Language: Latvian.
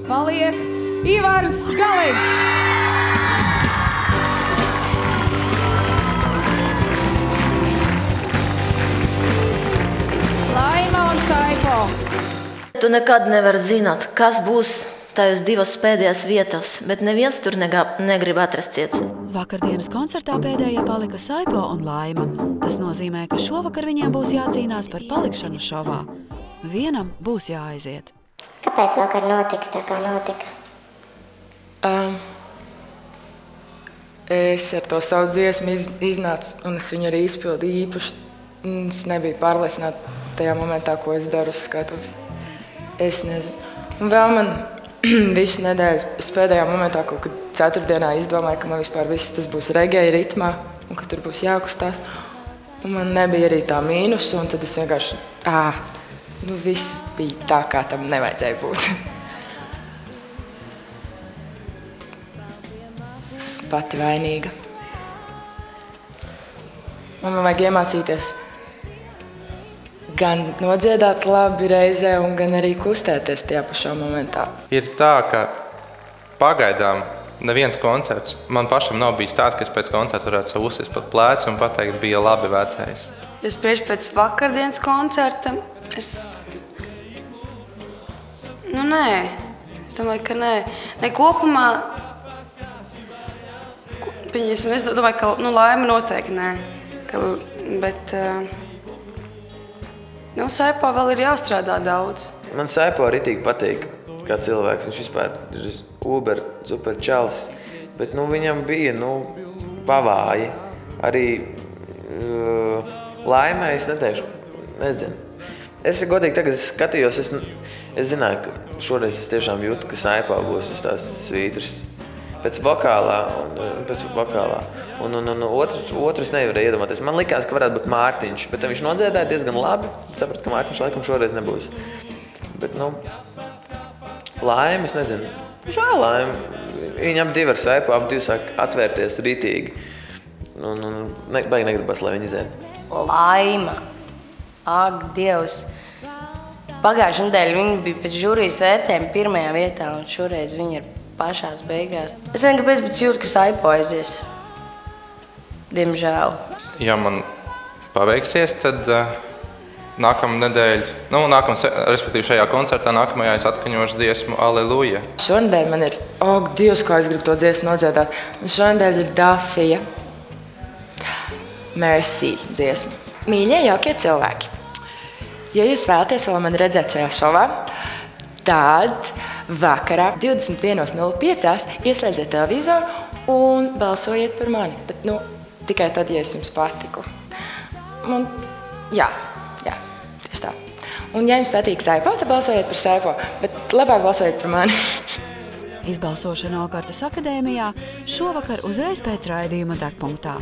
paliek Ivars Galiņš. Laima un Saipo. Tu nekad nevari zināt, kas būs tajos divas pēdējās vietās, bet neviens tur negrib atrasties. Vakardienas koncertā pēdējā palika Saipo un Laima. Tas nozīmē, ka šovakar viņiem būs jācīnās par palikšanu šovā. Vienam būs jāaiziet. Kāpēc vakar notika tā, kā notika? Es ar to savu dziesmu iznācu, un es viņu arī izpildīju īpaši. Es nebiju pārliecināta tajā momentā, ko es daru uz skatuves. Es nezinu. Un vēl man visu nedēļu, es pēdējā momentā kaut kad ceturtdienā izdomāju, ka man vispār viss tas būs reggae ritmā, un ka tur būs jākustās. Un man nebija arī tā mīnus, un tad es vienkārši, viss bija tā, kā tam nevajadzēja būt. Es pati vainīga. Man vajag iemācīties gan nodziedāt labi reizē, un gan arī kustēties tajā pašā momentā. Ir tā, ka pagaidām neviens koncerts. Man pašam nav bijis tāds, ka es pēc koncerta varētu savu uzsist pat plēci un pateikt, bija labi vecais. Ja spriež pēc vakardienas koncerta, nē. Es domāju, ka nē. Kopumā, es domāju, ka Laima noteikti nē. Bet Saipo vēl ir jāstrādā daudz. Man Saipo ritīgi patīk kā cilvēks. Viņš vispār ir uber, super čalis. Bet viņam bija pavāji. Arī Laimai es neteikšu, nezinu. Es godīgi tagad skatījos, es zināju, ka šoreiz es tiešām jūtu, ka Saipo būs uz tās svītras. Pēc vokālā. Un otrs nevarēja iedomāties. Man likās, ka varētu būt Mārtiņš, bet viņš nodziedāja diezgan labi. Sapratu, ka Mārtiņš laikam šoreiz nebūs. Bet, Laima, es nezinu. Žēl Laima. Viņi ap divi ar Saipo, ap divi sāk atvērties ritīgi. Baigi negribas, lai viņi izēd. Laima. Ak, Dievs. Pagājušajā nedēļā viņi bija pēc žūrijas vērtējuma pirmajā vietā, un šoreiz viņi ir pašās beigās. Es nezinu, kāpēc, bet jūtu, ka Saipo aizies. Diemžēl. Ja man paveiksies, tad nākamā nedēļa, respektīvi šajā koncertā nākamajā es atskaņošu dziesmu Aleluja. Šonedēļ man ir, Dievs, kā es gribu to dziesmu nodziedāt. Un šonedēļ ir Dafija Mercy dziesma. Mīļie, jaukie cilvēki, ja jūs vēlaties vēl mani redzēt šajā šovā, tad vakarā 21:05 ieslēdziet televizoru un balsojiet par mani. Bet, tikai tad, ja es jums patiku. Jā, tieši tā. Un ja jums patīk Saipo, tad balsojiet par Saipo, bet labāk balsojiet par mani. Izbalsošana Okartas akadēmijā šovakar uzreiz pēc raidījuma Degpunktā.